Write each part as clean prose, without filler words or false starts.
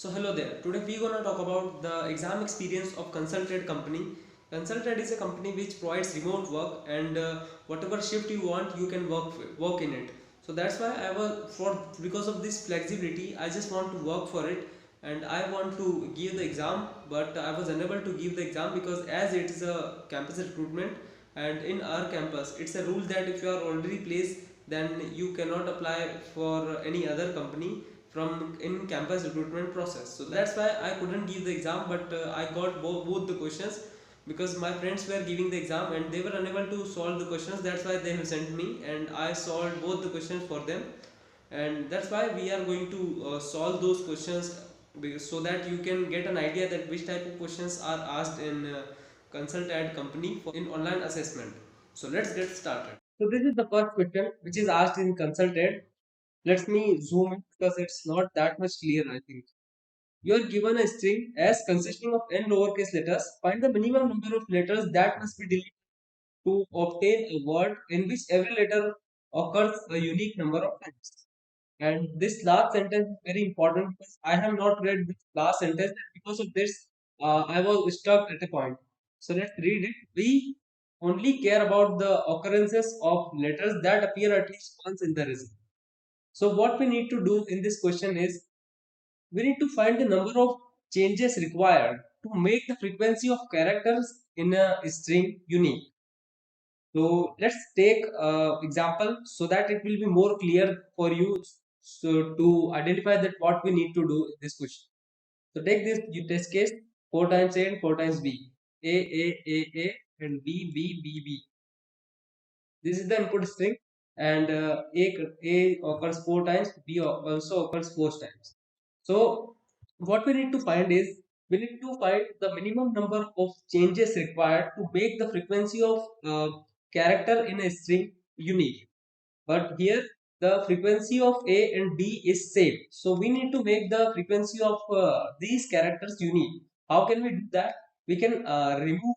So hello there. Today we gonna talk about the exam experience of ConsultAdd company. ConsultAdd is a company which provides remote work and whatever shift you want, you can work in it. So that's why I was for because of this flexibility, I just want to work for it and I want to give the exam, but I was unable to give the exam because as it is a campus recruitment and in our campus, it's a rule that if you are already placed, then you cannot apply for any other company from in campus recruitment process. So that's why I couldn't give the exam, but I got both the questions because my friends were giving the exam and they were unable to solve the questions. That's why they have sent me and I solved both the questions for them, and that's why we are going to solve those questions so that you can get an idea that which type of questions are asked in consult ad company for in online assessment. So let's get started. So this is the first question which is asked in consulted. Let me zoom in because it's not that much clear, I think. You are given a string as consisting of n lowercase letters. Find the minimum number of letters that must be deleted to obtain a word in which every letter occurs a unique number of times. And this last sentence is very important because I have not read this last sentence, and because of this, I was stuck at a point. So let's read it. We only care about the occurrences of letters that appear at least once in the result. So what we need to do in this question is we need to find the number of changes required to make the frequency of characters in a string unique. So let's take example so that it will be more clear for you so to identify that what we need to do in this question. So take this you test case 4 times A and 4 times B. A and B. This is the input string, and A occurs 4 times, B also occurs 4 times. So what we need to find is we need to find the minimum number of changes required to make the frequency of character in a string unique. But here the frequency of A and B is same. So we need to make the frequency of these characters unique. How can we do that? We can remove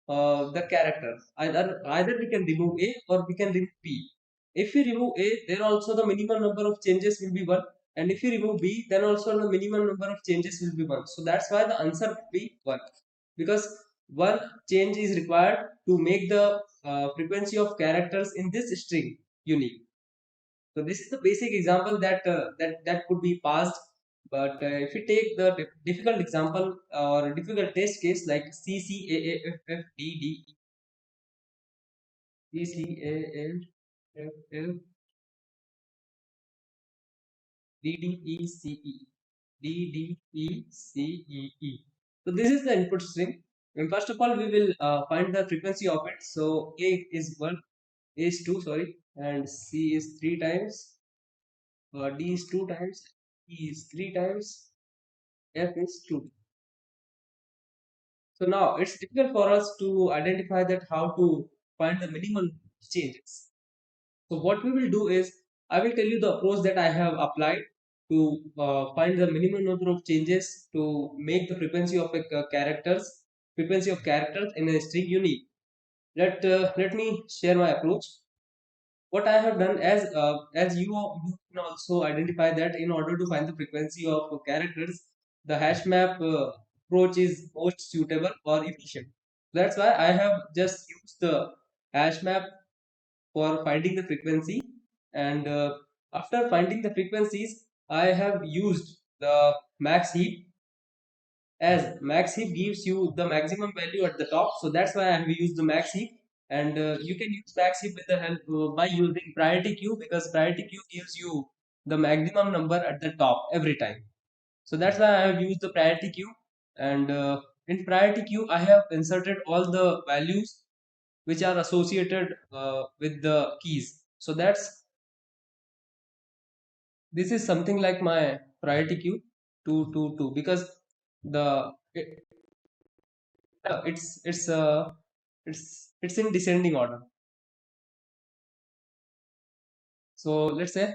the characters. Either we can remove A or we can remove B. If we remove A, then also the minimum number of changes will be 1. And if you remove B, then also the minimum number of changes will be 1. So that's why the answer will be 1. Because one change is required to make the frequency of characters in this string unique. So this is the basic example that could be passed. But if we take the difficult example or difficult test case like CCAAFFDDECE. So this is the input string. And first of all, we will find the frequency of it. So A is 1, A is 2, sorry, and C is 3 times, D is 2 times, E is 3 times, F is 2. So now it's difficult for us to identify that how to find the minimum changes. So what we will do is I will tell you the approach that I have applied to find the minimum number of changes to make the frequency of characters in a string unique. Let me share my approach. What I have done as you can also identify that in order to find the frequency of characters, the hash map approach is most suitable or efficient. That's why I have just used the hash map for finding the frequency, and after finding the frequencies, I have used the max heap, as max heap gives you the maximum value at the top. So that's why I have used the max heap, and you can use max heap with the help by using priority queue, because priority queue gives you the maximum number at the top every time. So that's why I have used the priority queue, and in priority queue I have inserted all the values which are associated with the keys. So this is something like my priority queue 2 because the it's in descending order. So let's say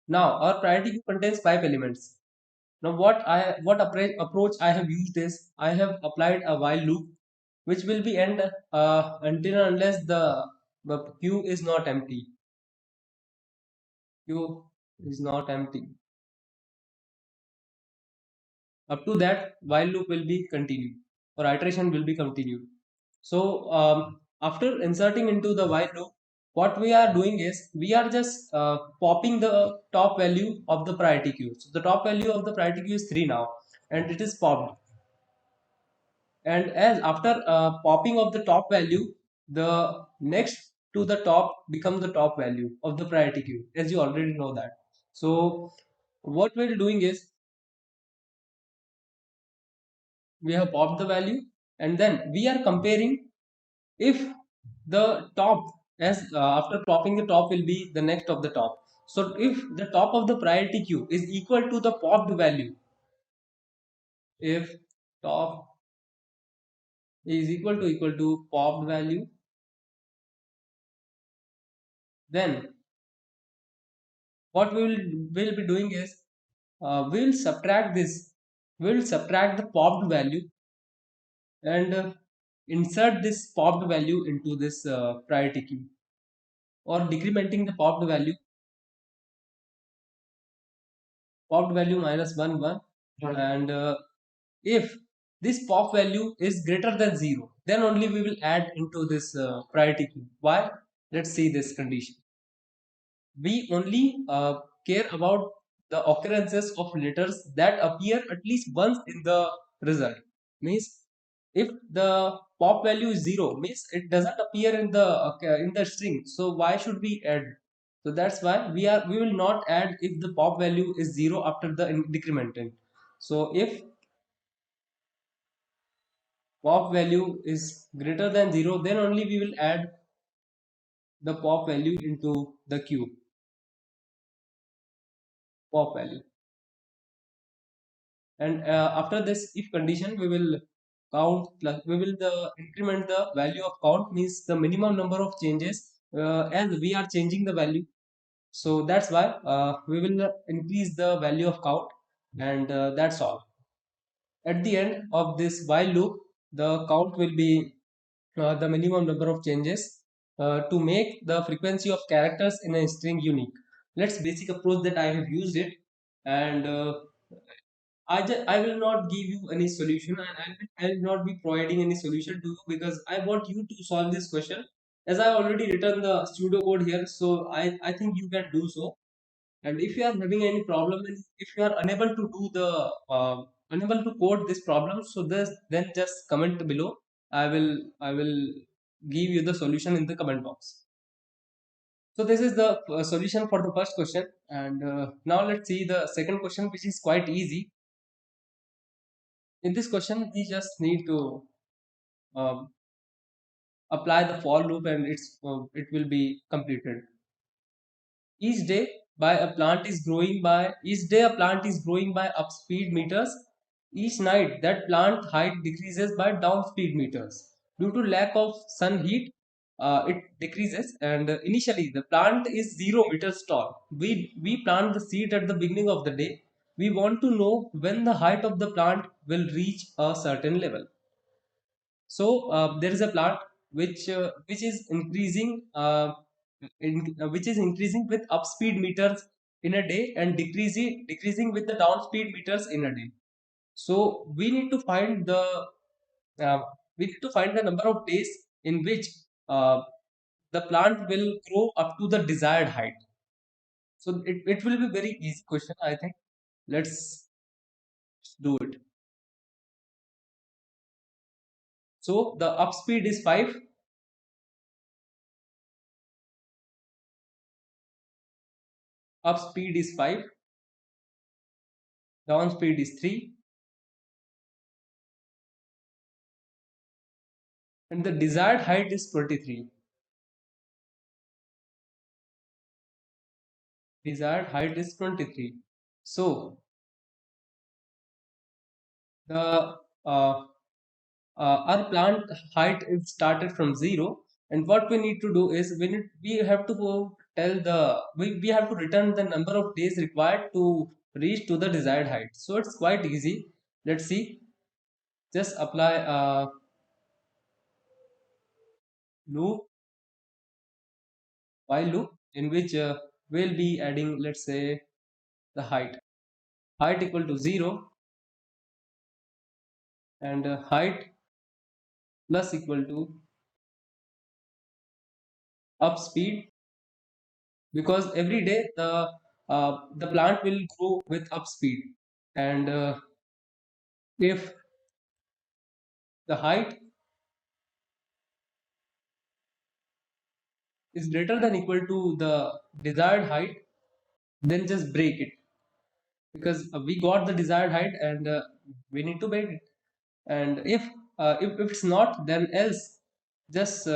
now our priority queue contains 5 elements. Now what approach I have used is I have applied a while loop which will be end until and unless the queue is not empty. is not empty. Up to that, while loop will be continued or iteration will be continued. So after inserting into the while loop, what we are doing is we are just popping the top value of the priority queue. So the top value of the priority queue is 3 now, and it is popped. And as after popping of the top value, the next to the top becomes the top value of the priority queue, as you already know that. So what we're doing is we have popped the value, and then we are comparing if the top, as after popping the top will be the next of the top. So if the top of the priority queue is equal to the popped value, if top is equal to popped value, then what we will be doing is we'll subtract this, we'll subtract the popped value, and insert this popped value into this priority queue, or decrementing the popped value minus 1 1. And if this pop value is greater than 0, then only we will add into this priority queue. Why? Let's see this condition. We only care about the occurrences of letters that appear at least once in the result. Means if the pop value is 0, means it doesn't appear in the string. So why should we add? So that's why we will not add if the pop value is 0 after the decrementing. So if pop value is greater than 0, then only we will add the pop value into the queue, pop value. And after this if condition, we will count plus we will increment the value of count, means the minimum number of changes as we are changing the value. So that's why we will increase the value of count, and that's all. At the end of this while loop, the count will be the minimum number of changes to make the frequency of characters in a string unique. Let's basic approach that I have used it. And I will not give you any solution, and I will not be providing any solution to you, because I want you to solve this question. As I already written the pseudocode here, so I think you can do so. And if you are having any problem, and if you are unable to do the unable to code this problem, so this then just comment below. I will give you the solution in the comment box. So this is the solution for the first question, and now let's see the second question, which is quite easy. In this question, we just need to um, apply the for loop, and it will be completed. Each day a plant is growing by up speed meters. Each night that plant height decreases by down speed meters. Due to lack of sun heat, it decreases, and initially the plant is 0 meters tall. We plant the seed at the beginning of the day. We want to know when the height of the plant will reach a certain level. So there is a plant which is increasing which is increasing with up speed meters in a day, and decreasing with the down speed meters in a day. So uh, we need to find the number of days in which uh, the plant will grow up to the desired height. So it will be very easy question, I think. Let's do it. So the up speed is 5, up speed is 5, down speed is 3, and the desired height is 23. Desired height is 23. So the our plant height is started from 0, and what we need to do is we have to go tell the we have to return the number of days required to reach to the desired height. So it's quite easy. Let's see. Just apply a loop, while loop, in which we'll be adding, let's say, the height equal to 0, and height plus equal to up speed, because every day the plant will grow with up speed. And if the height is greater than equal to the desired height, then just break it, because we got the desired height, and we need to break it. And if it's not, then else just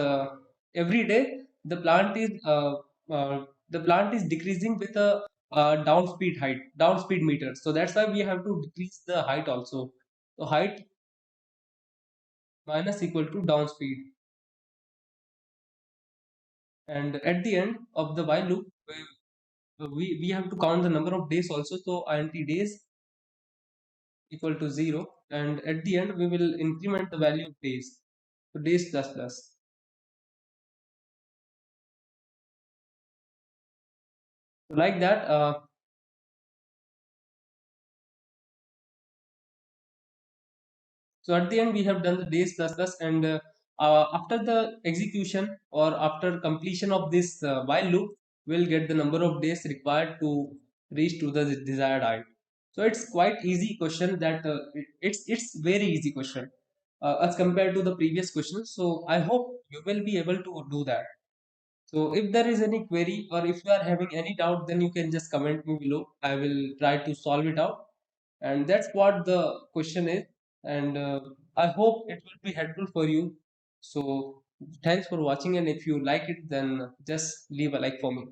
every day the plant is decreasing with a down speed meter. So that's why we have to decrease the height also. So height minus equal to down speed. And at the end of the while loop, we have to count the number of days also. So int days equal to 0, and at the end we will increment the value of days. So days plus plus. So like that, so at the end we have done the days plus plus, and after the execution or after completion of this while loop, we'll get the number of days required to reach to the desired height. So it's quite easy question, that it's very easy question as compared to the previous question. So I hope you will be able to do that. So if there is any query or if you are having any doubt, then you can just comment me below. I will try to solve it out. And that's what the question is. And I hope it will be helpful for you. So thanks for watching. And if you like it, then just leave a like for me.